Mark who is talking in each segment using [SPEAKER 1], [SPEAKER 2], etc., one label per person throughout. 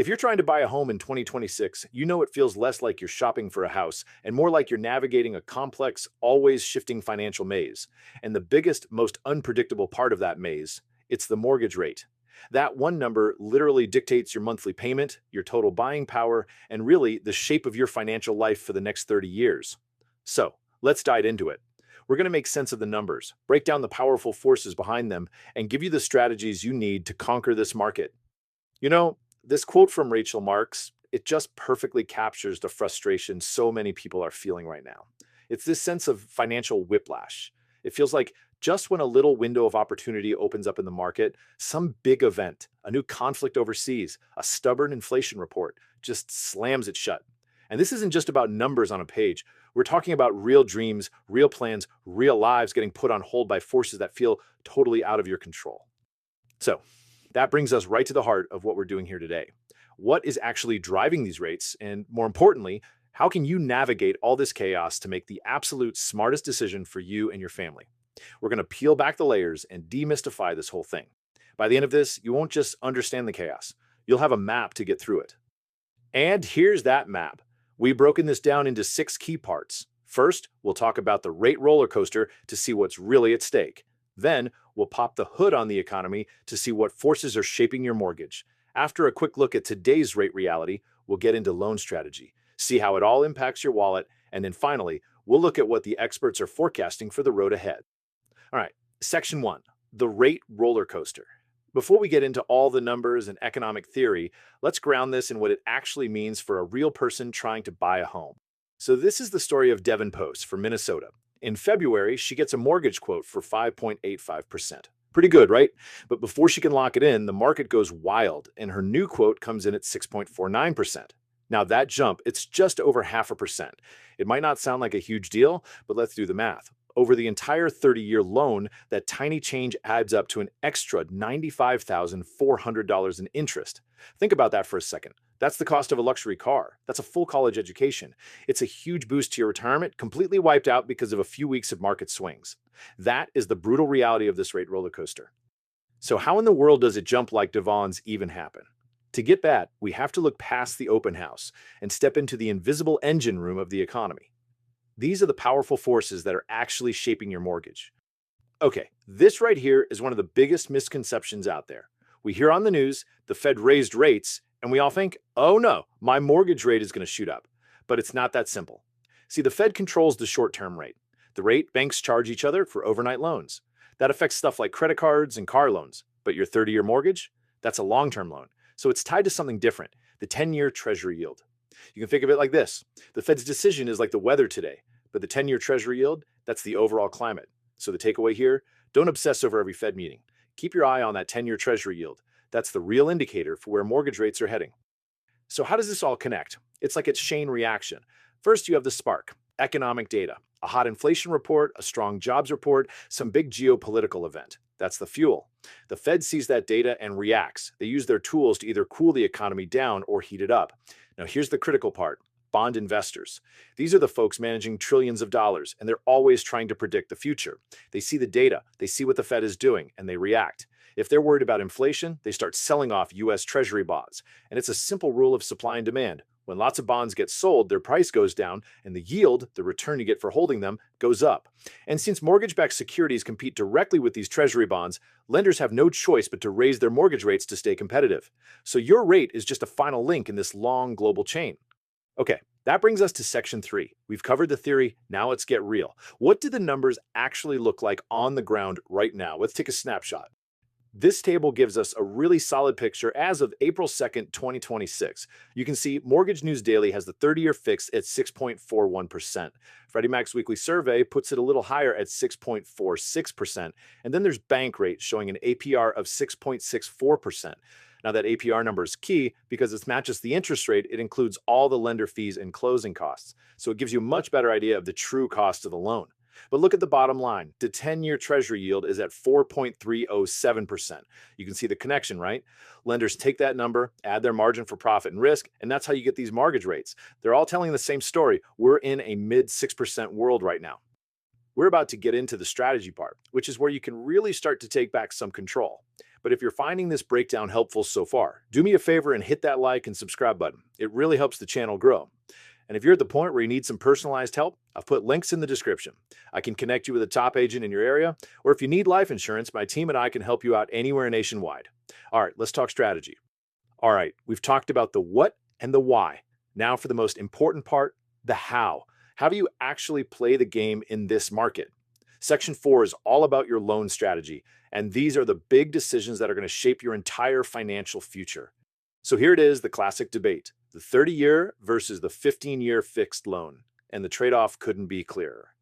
[SPEAKER 1] If you're trying to buy a home in 2026, you know it feels less like you're shopping for a house and more like you're navigating a complex, always shifting financial maze. And the biggest, most unpredictable part of that maze, it's the mortgage rate. That one number literally dictates your monthly payment, your total buying power, and really the shape of your financial life for the next 30 years. So, let's dive into it. We're going to make sense of the numbers, break down the powerful forces behind them, and give you the strategies you need to conquer this market. You know, this quote from Rachel Marks, it just perfectly captures the frustration so many people are feeling right now. It's this sense of financial whiplash. It feels like just when a little window of opportunity opens up in the market, some big event, a new conflict overseas, a stubborn inflation report, just slams it shut. And this isn't just about numbers on a page. We're talking about real dreams, real plans, real lives getting put on hold by forces that feel totally out of your control. So, that brings us right to the heart of what we're doing here today. What is actually driving these rates? And more importantly, how can you navigate all this chaos to make the absolute smartest decision for you and your family? We're going to peel back the layers and demystify this whole thing. By the end of this, you won't just understand the chaos, you'll have a map to get through it. And here's that map. We've broken this down into 6 key parts. First, we'll talk about the rate roller coaster to see what's really at stake. Then, we'll pop the hood on the economy to see what forces are shaping your mortgage. After a quick look at today's rate reality, we'll get into loan strategy, see how it all impacts your wallet, and then finally, we'll look at what the experts are forecasting for the road ahead. All right, section 1, the rate roller coaster. Before we get into all the numbers and economic theory, let's ground this in what it actually means for a real person trying to buy a home. So this is the story of Devin Post from Minnesota. In February, she gets a mortgage quote for 5.85%. Pretty good, right? But before she can lock it in, the market goes wild and her new quote comes in at 6.49%. Now that jump, it's just over half a percent. It might not sound like a huge deal, but let's do the math. Over the entire 30-year loan, that tiny change adds up to an extra $95,400 in interest. Think about that for a second. That's the cost of a luxury car. That's a full college education. It's a huge boost to your retirement, completely wiped out because of a few weeks of market swings. That is the brutal reality of this rate roller coaster. So how in the world does it jump like Devon's even happen? To get that, we have to look past the open house and step into the invisible engine room of the economy. These are the powerful forces that are actually shaping your mortgage. Okay, this right here is one of the biggest misconceptions out there. We hear on the news the Fed raised rates, and we all think, oh no, my mortgage rate is going to shoot up. But it's not that simple. See, the Fed controls the short-term rate, the rate banks charge each other for overnight loans. That affects stuff like credit cards and car loans. But your 30-year mortgage? That's a long-term loan. So it's tied to something different, the 10-year Treasury yield. You can think of it like this. The Fed's decision is like the weather today, but the 10-year Treasury yield, that's the overall climate. So the takeaway here, don't obsess over every Fed meeting. Keep your eye on that 10-year Treasury yield. That's the real indicator for where mortgage rates are heading. So how does this all connect? It's like a chain reaction. First, you have the spark, economic data, a hot inflation report, a strong jobs report, some big geopolitical event. That's the fuel. The Fed sees that data and reacts. They use their tools to either cool the economy down or heat it up. Now, here's the critical part. Bond investors. These are the folks managing trillions of dollars, and they're always trying to predict the future. They see the data, they see what the Fed is doing, and they react. If they're worried about inflation, they start selling off US Treasury bonds. And it's a simple rule of supply and demand. When lots of bonds get sold, their price goes down, and the yield, the return you get for holding them, goes up. And since mortgage-backed securities compete directly with these Treasury bonds, lenders have no choice but to raise their mortgage rates to stay competitive. So your rate is just a final link in this long global chain. Okay, that brings us to section 3. We've covered the theory, now let's get real. What do the numbers actually look like on the ground right now? Let's take a snapshot. This table gives us a really solid picture as of April 2nd, 2026. You can see Mortgage News Daily has the 30-year fixed at 6.41%. Freddie Mac's weekly survey puts it a little higher at 6.46%. And then there's Bankrate showing an APR of 6.64%. Now that APR number is key because it matches the interest rate. It includes all the lender fees and closing costs. So it gives you a much better idea of the true cost of the loan. But look at the bottom line. The 10-year Treasury yield is at 4.307%. You can see the connection, right? Lenders take that number, add their margin for profit and risk, and that's how you get these mortgage rates. They're all telling the same story. We're in a mid 6% world right now. We're about to get into the strategy part, which is where you can really start to take back some control. But if you're finding this breakdown helpful so far, do me a favor and hit that like and subscribe button. It really helps the channel grow. And if you're at the point where you need some personalized help, I've put links in the description. I can connect you with a top agent in your area, or if you need life insurance, my team and I can help you out anywhere nationwide. All right, let's talk strategy. All right, we've talked about the what and the why. Now for the most important part, the how. How do you actually play the game in this market? Section 4 is all about your loan strategy, and these are the big decisions that are going to shape your entire financial future. So here it is, the classic debate, the 30-year versus the 15-year fixed loan, and the trade-off couldn't be clearer.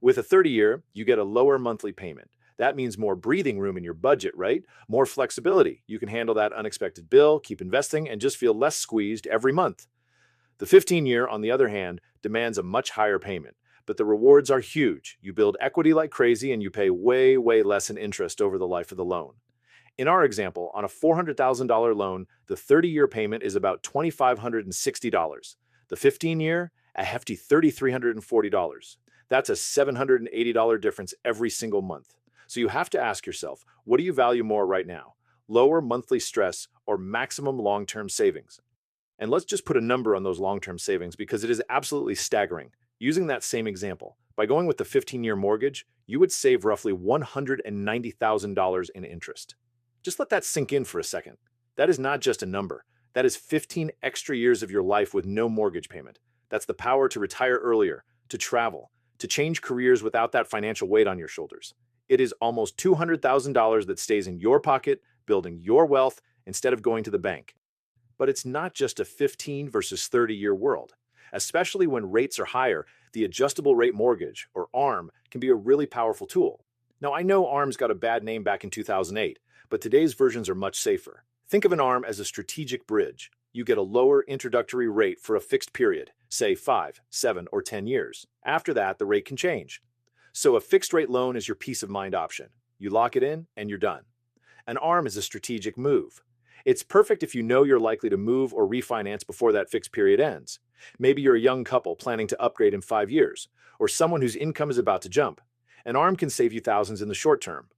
[SPEAKER 1] With a 30-year, you get a lower monthly payment. That means more breathing room in your budget, right? More flexibility. You can handle that unexpected bill, keep investing, and just feel less squeezed every month. The 15-year, on the other hand, demands a much higher payment, but the rewards are huge. You build equity like crazy, and you pay way, way less in interest over the life of the loan. In our example, on a $400,000 loan, the 30-year payment is about $2,560. The 15-year, a hefty $3,340. That's a $780 difference every single month. So you have to ask yourself, what do you value more right now? Lower monthly stress or maximum long-term savings? And let's just put a number on those long-term savings because it is absolutely staggering. Using that same example, by going with the 15-year mortgage, you would save roughly $190,000 in interest. Just let that sink in for a second. That is not just a number. That is 15 extra years of your life with no mortgage payment. That's the power to retire earlier, to travel, to change careers without that financial weight on your shoulders. It is almost $200,000 that stays in your pocket, building your wealth instead of going to the bank. But it's not just a 15 versus 30-year world. Especially when rates are higher, the adjustable rate mortgage, or ARM, can be a really powerful tool. Now, I know ARM's got a bad name back in 2008, but today's versions are much safer. Think of an ARM as a strategic bridge. You get a lower introductory rate for a fixed period, say 5, 7, or 10 years. After that, the rate can change. So a fixed-rate loan is your peace of mind option. You lock it in, and you're done. An ARM is a strategic move. It's perfect if you know you're likely to move or refinance before that fixed period ends. Maybe you're a young couple planning to upgrade in 5 years, or someone whose income is about to jump. An ARM can save you thousands in the short term.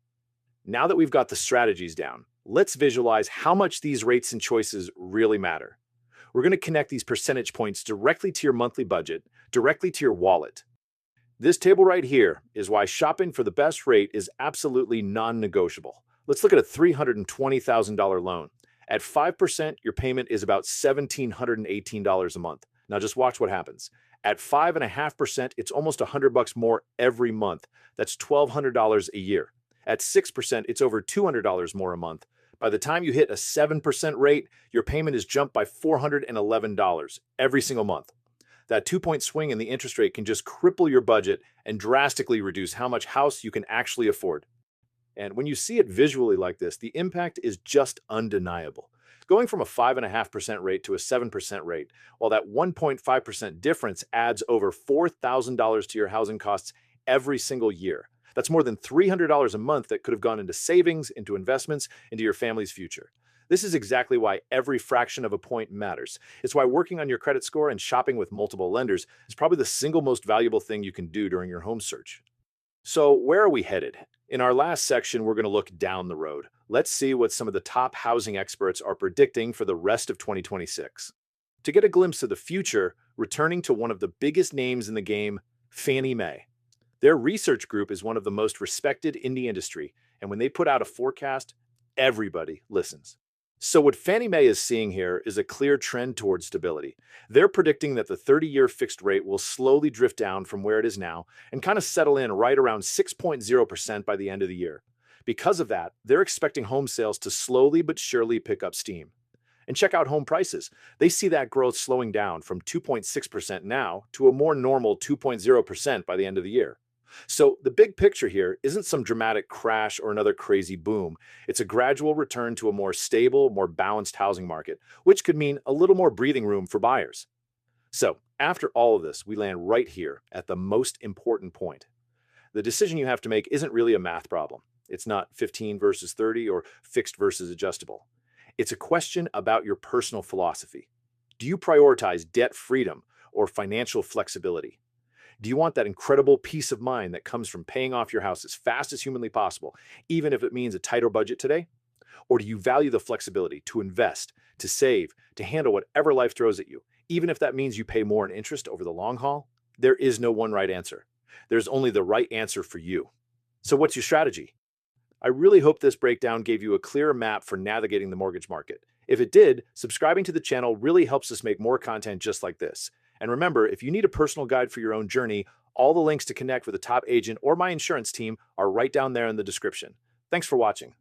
[SPEAKER 1] Now that we've got the strategies down, let's visualize how much these rates and choices really matter. We're going to connect these percentage points directly to your monthly budget, directly to your wallet. This table right here is why shopping for the best rate is absolutely non-negotiable. Let's look at a $320,000 loan. At 5%, your payment is about $1,718 a month. Now just watch what happens. At 5.5%, it's almost $100 more every month. That's $1,200 a year. At 6%, it's over $200 more a month. By the time you hit a 7% rate, your payment is jumped by $411 every single month. That 2-point swing in the interest rate can just cripple your budget and drastically reduce how much house you can actually afford. And when you see it visually like this, the impact is just undeniable. Going from a 5.5% rate to a 7% rate, while that 1.5% difference adds over $4,000 to your housing costs every single year. That's more than $300 a month that could have gone into savings, into investments, into your family's future. This is exactly why every fraction of a point matters. It's why working on your credit score and shopping with multiple lenders is probably the single most valuable thing you can do during your home search. So where are we headed? In our last section, we're going to look down the road. Let's see what some of the top housing experts are predicting for the rest of 2026. To get a glimpse of the future, returning to one of the biggest names in the game, Fannie Mae. Their research group is one of the most respected in the industry, and when they put out a forecast, everybody listens. So what Fannie Mae is seeing here is a clear trend towards stability. They're predicting that the 30-year fixed rate will slowly drift down from where it is now and kind of settle in right around 6.0% by the end of the year. Because of that, they're expecting home sales to slowly but surely pick up steam. And check out home prices. They see that growth slowing down from 2.6% now to a more normal 2.0% by the end of the year. So the big picture here isn't some dramatic crash or another crazy boom. It's a gradual return to a more stable, more balanced housing market, which could mean a little more breathing room for buyers. So after all of this, we land right here at the most important point. The decision you have to make isn't really a math problem. It's not 15 versus 30 or fixed versus adjustable. It's a question about your personal philosophy. Do you prioritize debt freedom or financial flexibility? Do you want that incredible peace of mind that comes from paying off your house as fast as humanly possible, even if it means a tighter budget today? Or do you value the flexibility to invest, to save, to handle whatever life throws at you, even if that means you pay more in interest over the long haul? There is no one right answer. There's only the right answer for you. So, what's your strategy? I really hope this breakdown gave you a clear map for navigating the mortgage market. If it did, subscribing to the channel really helps us make more content just like this. And remember, if you need a personal guide for your own journey, all the links to connect with a top agent or my insurance team are right down there in the description. Thanks for watching.